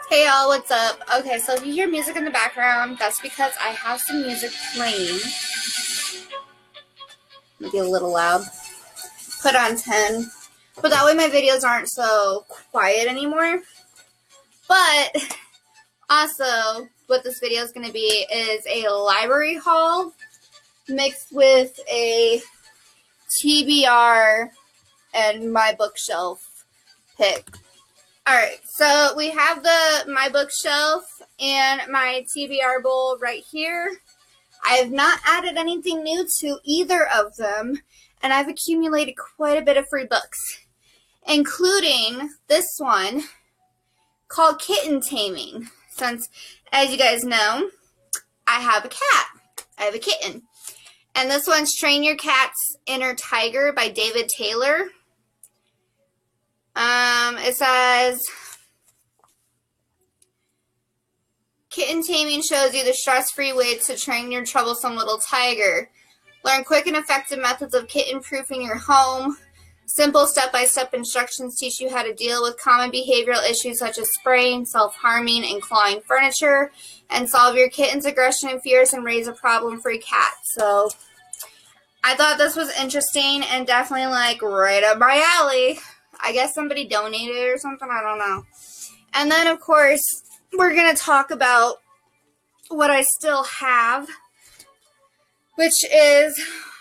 Hey y'all, what's up? Okay, so if you hear music in the background, that's because I have some music playing. Maybe a little loud. Put on 10. But that way my videos aren't so quiet anymore. But also, what this video is going to be is a library haul mixed with a TBR and my bookshelf pick. Alright, so we have my bookshelf and my TBR bowl right here. I have not added anything new to either of them, and I've accumulated quite a bit of free books, including this one called Kitten Taming, since, as you guys know, I have a cat. I have a kitten. And this one's Train Your Cat's Inner Tiger by David Taylor. It says, Kitten Taming shows you the stress-free way to train your troublesome little tiger. Learn quick and effective methods of kitten-proofing your home. Simple step-by-step instructions teach you how to deal with common behavioral issues such as spraying, self-harming, and clawing furniture, and solve your kitten's aggression and fears and raise a problem-free cat. So, I thought this was interesting and definitely, right up my alley. I guess somebody donated it or something, I don't know. And then, of course, we're going to talk about what I still have, which is,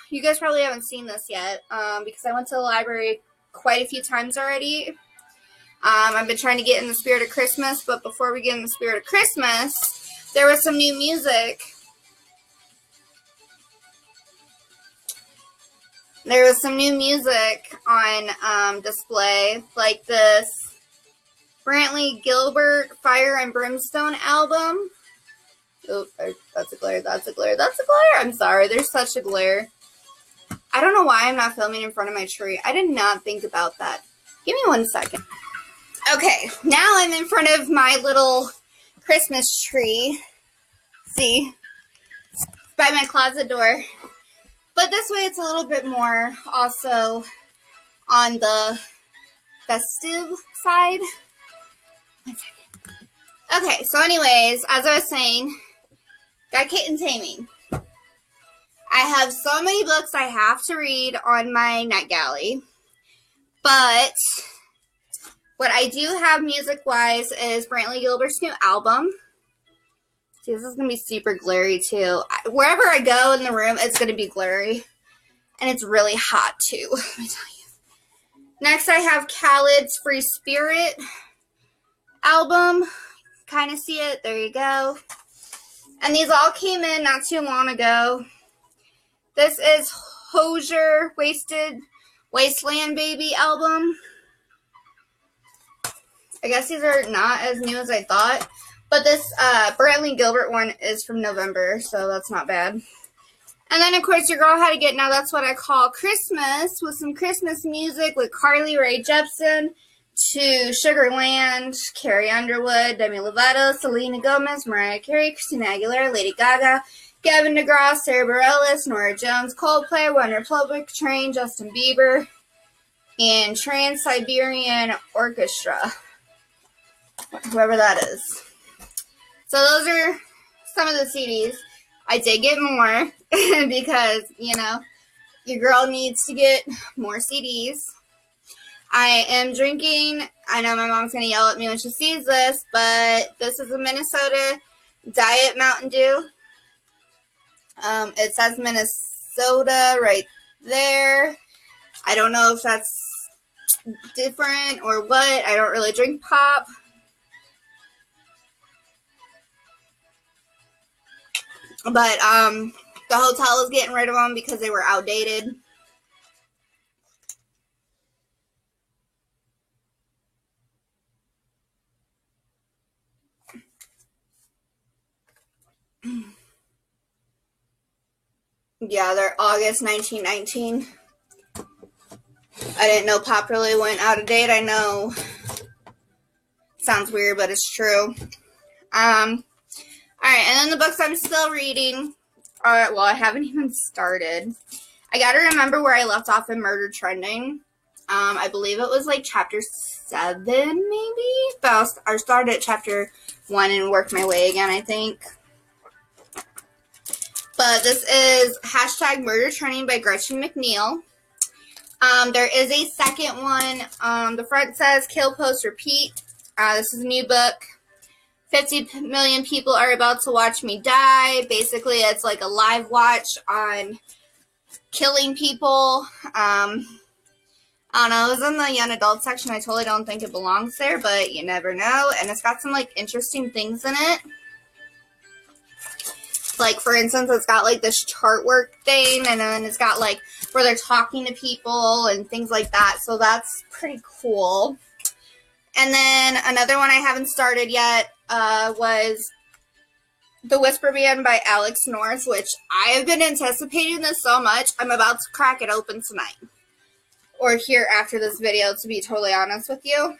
you guys probably haven't seen this yet, because I went to the library quite a few times already. I've been trying to get in the spirit of Christmas, but before we get in the spirit of Christmas, there was some new music. There was some new music on display, like this Brantley Gilbert Fire and Brimstone album. Oh, that's a glare, that's a glare, that's a glare. I'm sorry, there's such a glare. I don't know why I'm not filming in front of my tree. I did not think about that. Give me 1 second. Okay, now I'm in front of my little Christmas tree. See? By my closet door. But this way it's a little bit more also on the festive side. 1 second. Okay, so anyways, as I was saying, got Kitten Taming. I have so many books I have to read on my NetGalley. But what I do have music-wise is Brantley Gilbert's new album. See, this is going to be super glary, too. Wherever I go in the room, it's going to be glary. And it's really hot, too. Let me tell you. Next, I have Khaled's Free Spirit album. Kind of see it. There you go. And these all came in not too long ago. This is Hozier Wasteland Baby album. I guess these are not as new as I thought. But this Brantley Gilbert one is from November, so that's not bad. And then, of course, your girl had to get Now That's What I Call Christmas with some Christmas music with Carly Rae Jepsen, to Sugarland, Carrie Underwood, Demi Lovato, Selena Gomez, Mariah Carey, Christina Aguilera, Lady Gaga, Gavin DeGrasse, Sarah Bareilles, Norah Jones, Coldplay, One Republic, Train, Justin Bieber, and Trans-Siberian Orchestra. Whoever that is. So those are some of the CDs. I did get more because, you know, your girl needs to get more CDs. I am drinking, I know my mom's going to yell at me when she sees this, but this is a Minnesota Diet Mountain Dew. It says Minnesota right there. I don't know if that's different or what. I don't really drink pop. But, the hotel is getting rid of them because they were outdated. Yeah, they're August 1919. I didn't know pop really went out of date. I know. Sounds weird, but it's true. Alright, and then the books I'm still reading are, well, I haven't even started. I gotta remember where I left off in Murder Trending. I believe it was like chapter 7, maybe? But I'll start at chapter 1 and work my way again, I think. But this is hashtag Murder Training by Gretchen McNeil. There is a second one. The front says Kill, Post, Repeat. This is a new book. 50 million people are about to watch me die. Basically, it's like a live watch on killing people. I don't know. It was in the young adult section. I totally don't think it belongs there, but you never know. And it's got some, like, interesting things in it. Like, for instance, it's got, like, this chart work thing, and then it's got, like, where they're talking to people and things like that. So that's pretty cool. And then another one I haven't started yet was The Whisper Band by Alex North, which I have been anticipating this so much. I'm about to crack it open tonight. Or here after this video, to be totally honest with you.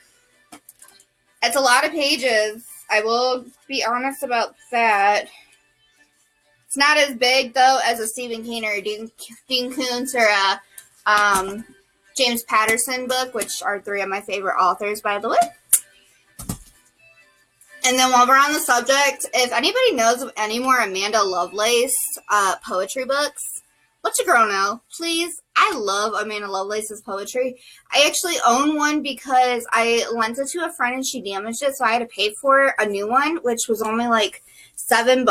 It's a lot of pages. I will be honest about that. It's not as big, though, as a Stephen King or a Dean Koontz or a James Patterson book, which are 3 of my favorite authors, by the way. And then while we're on the subject, if anybody knows of any more Amanda Lovelace poetry books, let your girl know, please. I love Amanda Lovelace's poetry. I actually own one because I lent it to a friend and she damaged it, so I had to pay for a new one, which was only like $7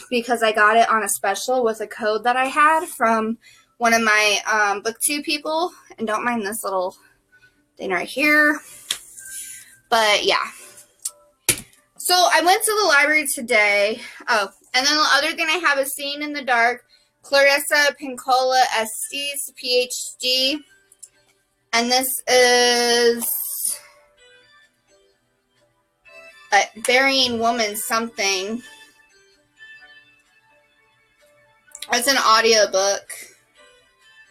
because I got it on a special with a code that I had from one of my BookTube people. And don't mind this little thing right here. But yeah. So I went to the library today. Oh, and then the other thing I have is Seeing in the Dark, Clarissa Pinkola Estes, PhD. And this is a Burying Woman something. It's an audiobook.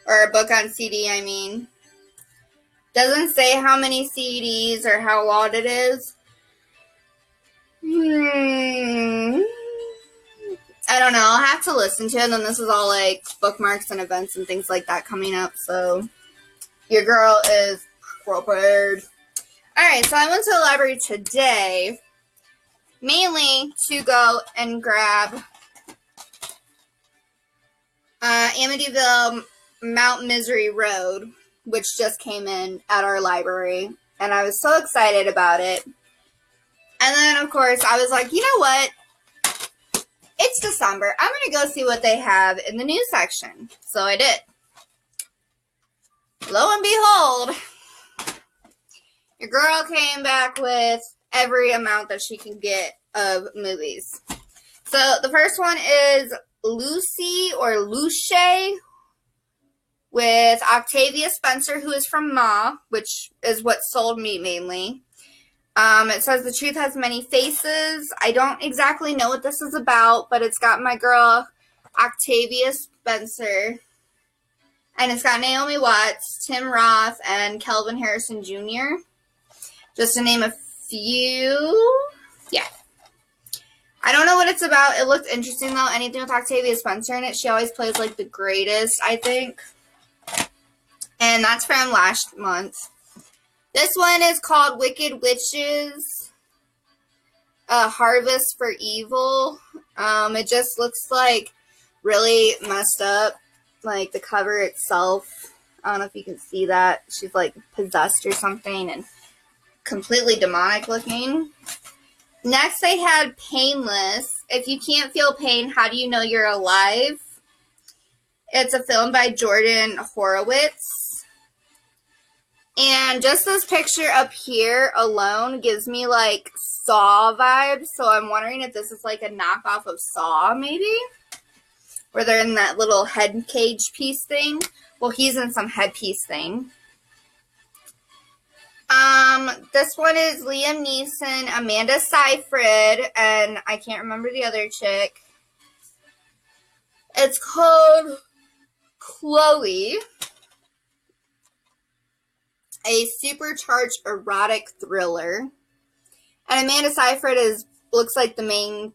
Or a book on CD, I mean. Doesn't say how many CDs or how long it is. I don't know. I'll have to listen to it. And then this is all like bookmarks and events and things like that coming up. So your girl is prepared. Alright, so I went to the library today mainly to go and grab Amityville Mount Misery Road, which just came in at our library. And I was so excited about it. And then, of course, I was like, you know what? It's December. I'm going to go see what they have in the news section. So I did. Lo and behold, your girl came back with every amount that she can get of movies. So the first one is Lucy or Luce with Octavia Spencer, who is from Ma, which is what sold me mainly. It says The Truth Has Many Faces. I don't exactly know what this is about, but it's got my girl Octavia Spencer. And it's got Naomi Watts, Tim Roth, and Kelvin Harrison Jr. Just to name a few. Yeah. I don't know what it's about. It looked interesting, though. Anything with Octavia Spencer in it. She always plays, like, the greatest, I think. And that's from last month. This one is called Wicked Witches, A Harvest for Evil. It just looks like really messed up, like the cover itself. I don't know if you can see that. She's like possessed or something and completely demonic looking. Next I had Painless. If you can't feel pain, how do you know you're alive? It's a film by Jordan Horowitz. And just this picture up here alone gives me, like, Saw vibes. So I'm wondering if this is, like, a knockoff of Saw, maybe? Where they're in that little head cage piece thing. Well, he's in some headpiece thing. This one is Liam Neeson, Amanda Seyfried, and I can't remember the other chick. It's called Chloe. A supercharged erotic thriller. And Amanda Seyfried looks like the main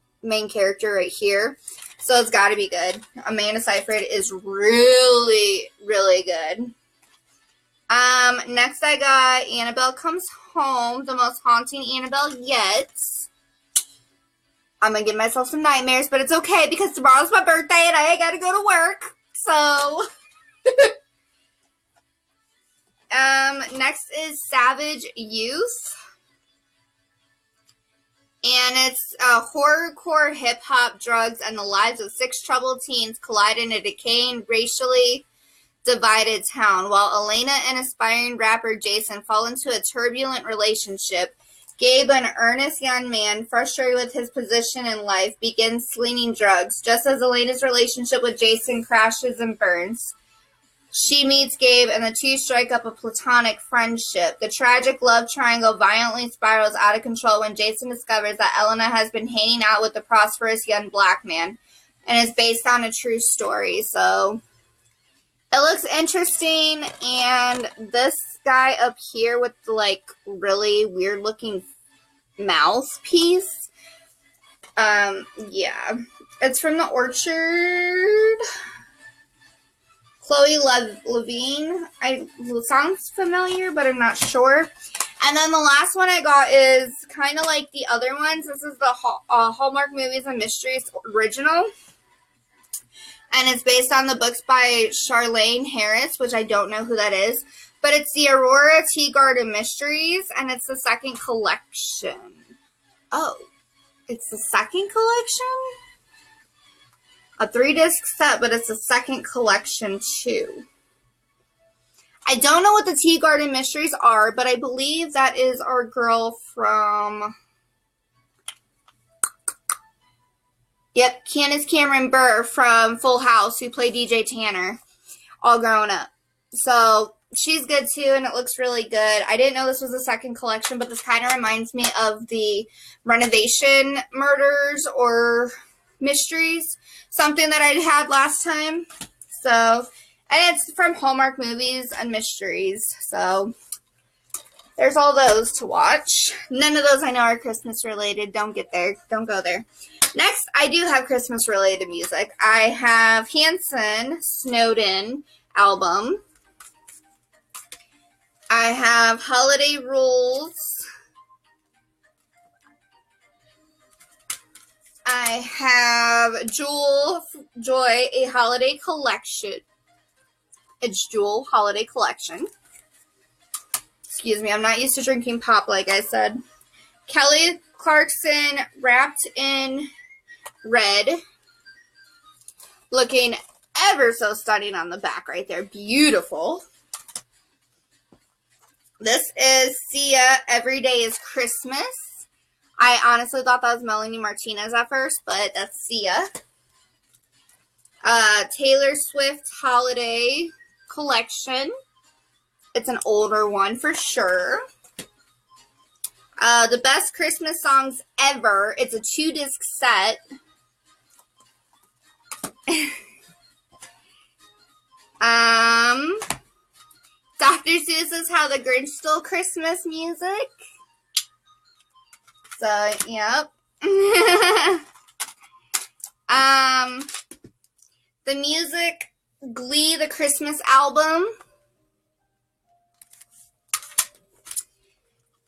character right here. So it's got to be good. Amanda Seyfried is really, really good. Next I got Annabelle Comes home, the most haunting Annabelle yet. I'm going to give myself some nightmares, but it's okay because tomorrow's my birthday and I got to go to work. So, next is Savage Youth. And it's horrorcore, hip-hop, drugs, and the lives of 6 troubled teens collide in a decaying, racially divided town. While Elena and aspiring rapper Jason fall into a turbulent relationship, Gabe, an earnest young man, frustrated with his position in life, begins slinging drugs. Just as Elena's relationship with Jason crashes and burns, she meets Gabe, and the two strike up a platonic friendship. The tragic love triangle violently spirals out of control when Jason discovers that Elena has been hanging out with the prosperous young black man, and is based on a true story. So, it looks interesting, and this guy up here with the, like, really weird-looking mouthpiece, yeah. It's from The Orchard. Chloe Levine. Sounds familiar, but I'm not sure. And then the last one I got is kind of like the other ones. This is the Hallmark Movies and Mysteries original. And it's based on the books by Charlaine Harris, which I don't know who that is. But it's the Aurora Tea Garden Mysteries, and it's the second collection. Oh, it's the second collection? A 3-disc set, but it's a second collection, too. I don't know what the Tea Garden Mysteries are, but I believe that is our girl from... Yep, Candace Cameron Bure from Full House, who played DJ Tanner, all grown up. So, she's good, too, and it looks really good. I didn't know this was a second collection, but this kind of reminds me of the Renovation Murders or Mysteries, something that I had last time. So, and it's from Hallmark Movies and Mysteries. So, there's all those to watch. None of those I know are Christmas related. Don't get there. Don't go there. Next, I do have Christmas related music. I have Hanson Snowden album. I have Holiday Rules. I have Joy, a holiday collection. It's Jewel Holiday Collection. Excuse me, I'm not used to drinking pop like I said. Kelly Clarkson, Wrapped in Red. Looking ever so stunning on the back right there. Beautiful. This is Sia, Every Day is Christmas. I honestly thought that was Melanie Martinez at first, but that's Sia. Taylor Swift Holiday Collection. It's an older one for sure. The Best Christmas Songs Ever. It's a 2-disc set. Dr. Seuss's How the Grinch Stole Christmas music. So, yep. The music, Glee, the Christmas album.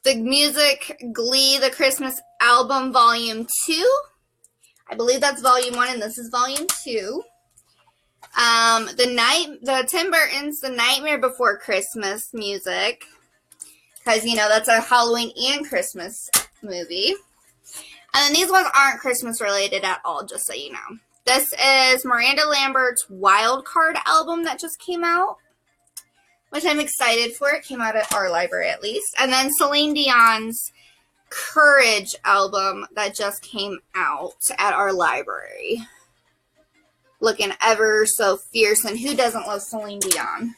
The music, Glee, the Christmas album, volume 2. I believe that's volume 1 and this is volume 2. The Tim Burton's The Nightmare Before Christmas music. Because, you know, that's a Halloween and Christmas movie. And then these ones aren't Christmas related at all, just so you know. This is Miranda Lambert's Wild Card album that just came out, which I'm excited for. It came out at our library at least. And then Celine Dion's Courage album that just came out at our library. Looking ever so fierce. And who doesn't love Celine Dion?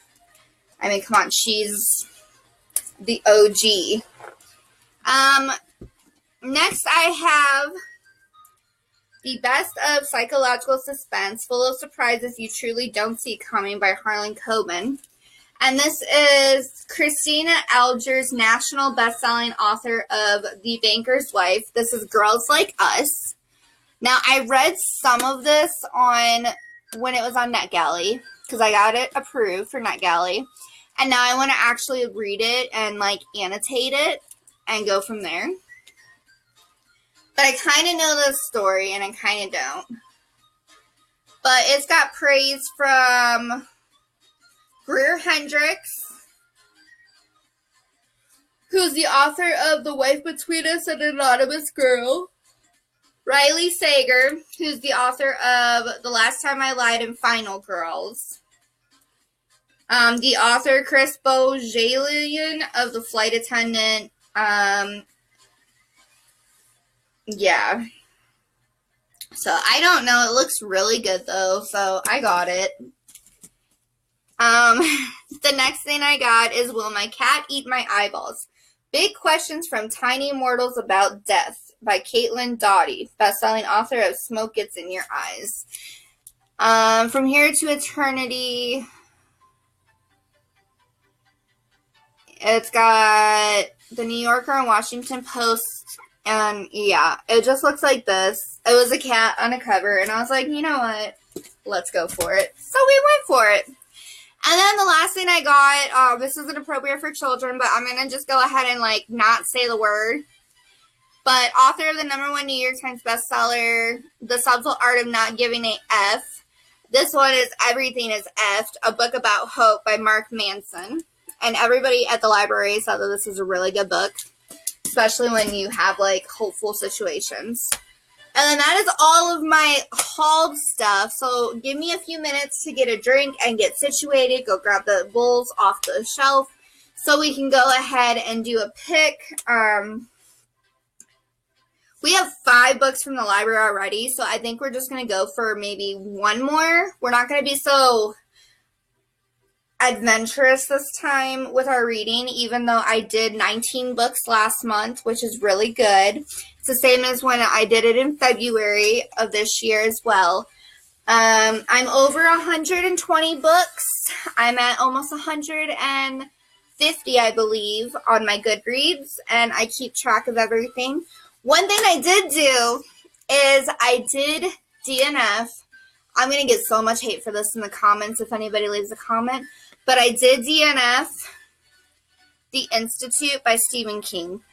I mean, come on, she's the OG. Next I have The Best of Psychological Suspense, Full of Surprises You Truly Don't See Coming by Harlan Coben. And this is Christina Alger's national best-selling author of The Banker's Wife. This is Girls Like Us. Now, I read some of this when it was on NetGalley, because I got it approved for NetGalley. And now I want to actually read it and, like, annotate it. and go from there. But I kind of know the story, and I kind of don't. But it's got praise from Greer Hendricks, who's the author of The Wife Between Us and Anonymous Girl. Riley Sager, who's the author of The Last Time I Lied and Final Girls. The author, Chris Bojalian, of The Flight Attendant. Yeah. So, I don't know. It looks really good, though, so I got it. The next thing I got is Will My Cat Eat My Eyeballs? Big Questions from Tiny Mortals About Death by Caitlin Doughty, best-selling author of Smoke Gets in Your Eyes. From Here to Eternity. It's got the New Yorker and Washington Post, and yeah, it just looks like this. It was a cat on a cover, and I was like, you know what? Let's go for it. So we went for it. And then the last thing I got, this isn't appropriate for children, but I'm going to just go ahead and, like, not say the word. But author of the #1 New York Times bestseller, The Subtle Art of Not Giving a F. This one is Everything is F'd, a book about hope by Mark Manson. And everybody at the library said that this is a really good book, especially when you have, like, hopeful situations. And then that is all of my hauled stuff. So give me a few minutes to get a drink and get situated. Go grab the bowls off the shelf so we can go ahead and do a pick. We have 5 books from the library already, so I think we're just going to go for maybe one more. We're not going to be so adventurous this time with our reading, even though I did 19 books last month, which is really good. It's the same as when I did it in February of this year as well. I'm over 120 books. I'm at almost 150, I believe, on my Goodreads, and I keep track of everything. One thing I did do is I did DNF. I'm going to get so much hate for this in the comments if anybody leaves a comment. But I did DNF The Institute by Stephen King.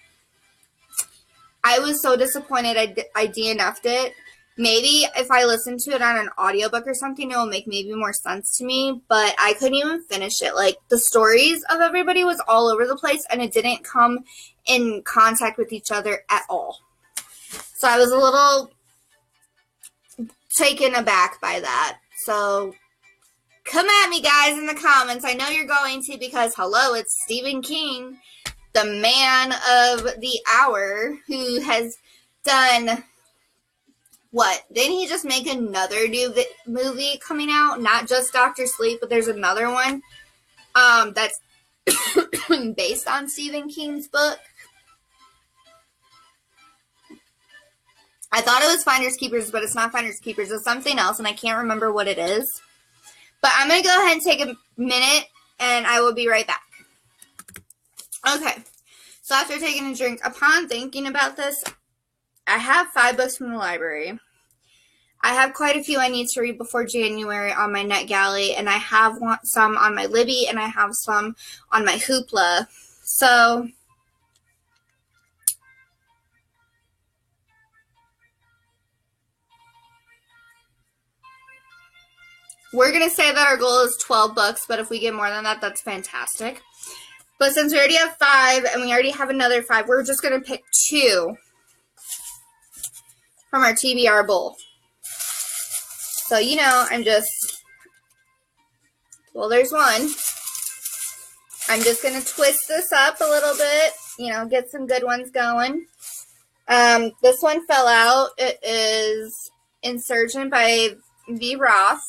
I was so disappointed I DNF'd it. Maybe if I listen to it on an audiobook or something, it will make maybe more sense to me. But I couldn't even finish it. Like, the stories of everybody was all over the place, and it didn't come in contact with each other at all. So I was a little taken aback by that. So come at me, guys, in the comments. I know you're going to, because, hello, it's Stephen King, the man of the hour, who has done, what? Didn't he just make another new movie coming out? Not just Dr. Sleep, but there's another one that's based on Stephen King's book. I thought it was Finders Keepers, but it's not Finders Keepers. It's something else, and I can't remember what it is. But I'm going to go ahead and take a minute, and I will be right back. Okay, so after taking a drink, upon thinking about this, I have 5 books from the library. I have quite a few I need to read before January on my NetGalley, and I have some on my Libby, and I have some on my Hoopla. So we're going to say that our goal is 12 books, but if we get more than that, that's fantastic. But since we already have 5, and we already have another 5, we're just going to pick 2 from our TBR bowl. So, you know, well, there's one. I'm just going to twist this up a little bit, you know, get some good ones going. This one fell out. It is Insurgent by V. Roth.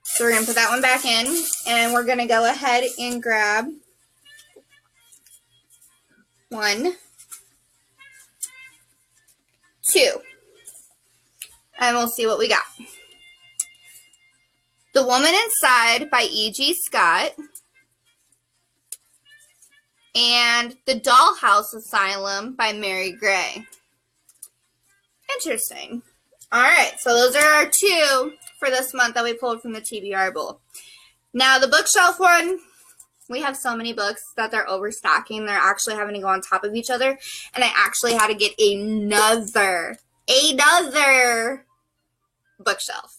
So we're going to put that one back in, and we're going to go ahead and grab 1, 2, and we'll see what we got. The Woman Inside by E.G. Scott, and The Dollhouse Asylum by Mary Gray. Interesting. All right, so those are our 2 for this month that we pulled from the TBR bowl. Now, the bookshelf one, We have so many books that they're overstocking. They're actually having to go on top of each other. And I actually had to get another bookshelf.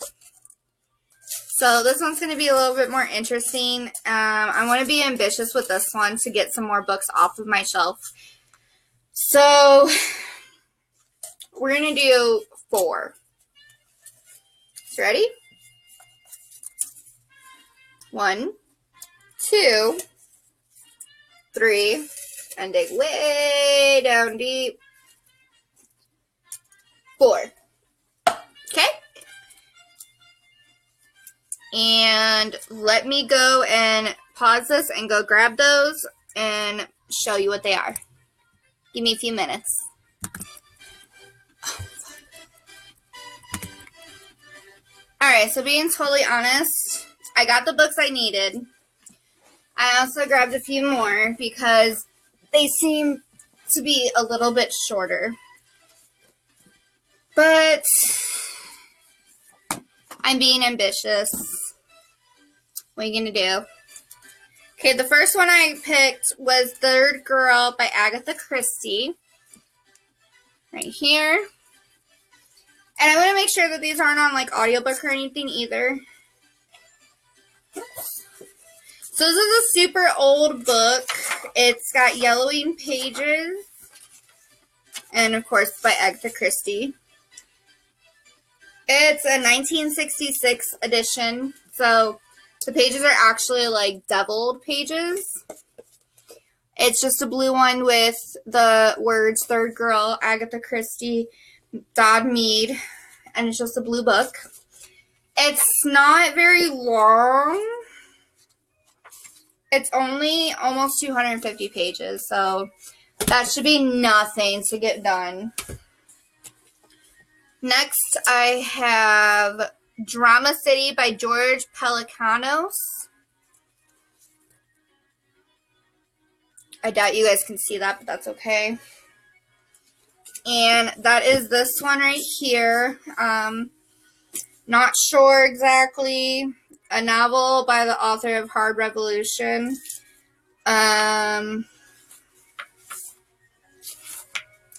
So this one's going to be a little bit more interesting. I want to be ambitious with this one to get some more books off of my shelf. So we're going to do 4. You ready? 1, 2, 3, and dig way down deep. 4. Okay? And let me go and pause this and go grab those and show you what they are. Give me a few minutes. Alright, so being totally honest, I got the books I needed. I also grabbed a few more because they seem to be a little bit shorter. But I'm being ambitious. What are you going to do? Okay, the first one I picked was Third Girl by Agatha Christie. Right here. And I want to make sure that these aren't on like audiobook or anything either. So this is a super old book. It's got yellowing pages. And of course by Agatha Christie. It's a 1966 edition. So the pages are actually like deviled pages. It's just a blue one with the words Third Girl, Agatha Christie, Dodd Mead, and it's just a blue book. It's not very long. It's only almost 250 pages, so that should be nothing to get done. Next, I have Drama City by George Pelecanos. I doubt you guys can see that, but that's okay. And that is this one right here. Not sure exactly. A novel by the author of Hard Revolution.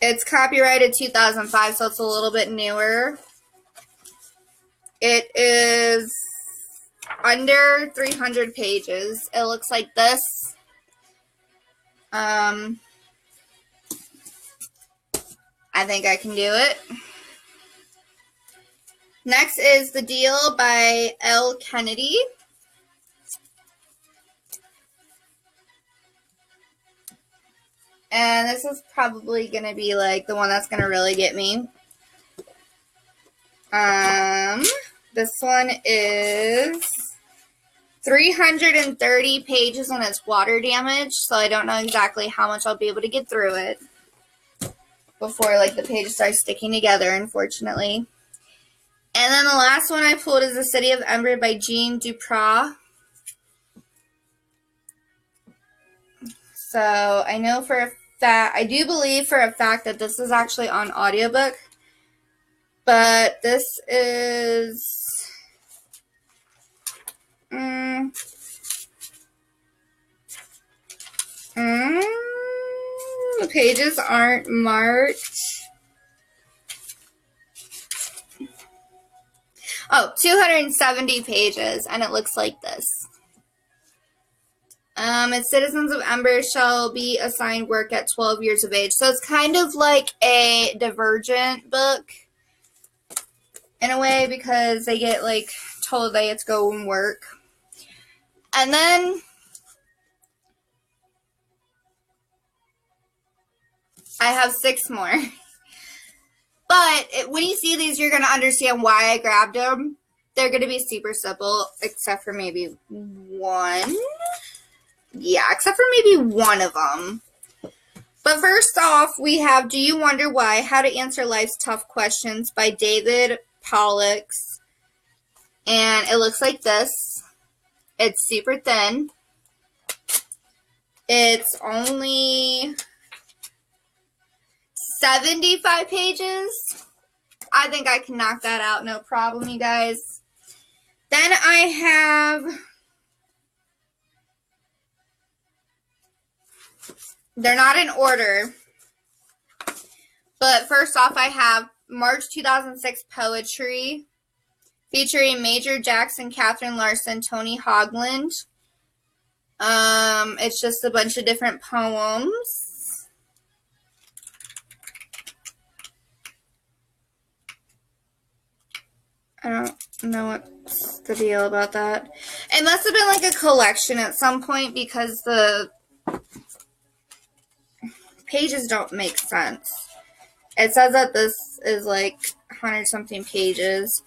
It's copyrighted 2005, so it's a little bit newer. It is under 300 pages. It looks like this. I think I can do it. Next is The Deal by L. Kennedy. And this is probably going to be like the one that's going to really get me. This one is 330 pages and it's water damage, so I don't know exactly how much I'll be able to get through it before like the pages start sticking together, unfortunately. And then the last one I pulled is The City of Ember by Jean Duprat. So I know for a fact, I do believe for a fact that this is actually on audiobook. But this is the pages aren't marked. Oh, 270 pages, and it looks like this. Its citizens of Ember shall be assigned work at 12 years of age. So it's kind of like a Divergent book in a way, because they get like told they have to go and work. And then I have 6 more. But when you see these, you're going to understand why I grabbed them. They're going to be super simple, except for maybe one. Yeah, except for maybe one of them. But first off, we have Do You Wonder Why? How to Answer Life's Tough Questions by David Pollux. And it looks like this. It's super thin. It's only 75 pages. I think I can knock that out, no problem, you guys. Then I have They're not in order. But first off, I have March 2006 Poetry, featuring Major Jackson, Catherine Larson, Tony Hogland. It's just a bunch of different poems. I don't know what's the deal about that. It must have been like a collection at some point because the pages don't make sense. It says that this is like 100-something pages.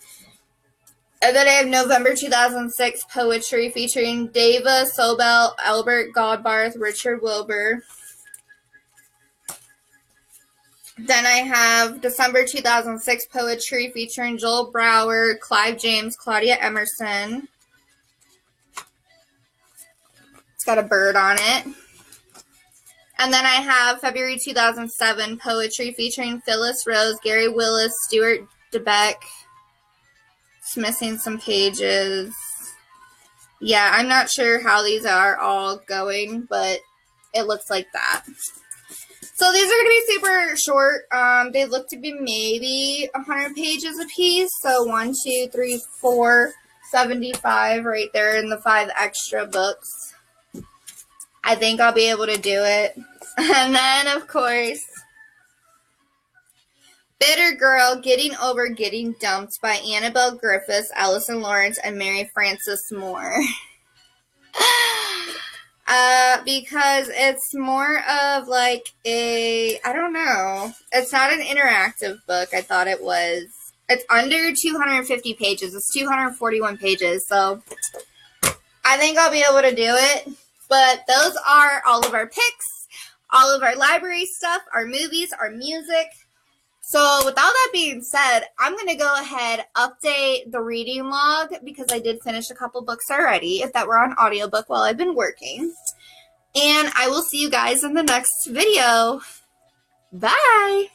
And then I have November 2006 Poetry, featuring Dava Sobel, Albert Godbarth, Richard Wilbur. Then I have December 2006 Poetry, featuring Joel Brower, Clive James, Claudia Emerson. It's got a bird on it. And then I have February 2007 Poetry, featuring Phyllis Rose, Gary Willis, Stuart DeBeck. It's missing some pages. Yeah, I'm not sure how these are all going, but it looks like that. So these are going to be super short. They look to be maybe 100 pages a piece. So 1, 2, 3, 4, 75 right there in the 5 extra books. I think I'll be able to do it. And then, of course, Bitter Girl, Getting Over Getting Dumped by Annabelle Griffiths, Allison Lawrence, and Mary Frances Moore. Because it's more of like I don't know. It's not an interactive book. I thought it was. It's under 250 pages. It's 241 pages. So I think I'll be able to do it. But those are all of our picks, all of our library stuff, our movies, our music. So with all that being said, I'm going to go ahead, update the reading log because I did finish a couple books already that were on audiobook while I've been working. And I will see you guys in the next video. Bye!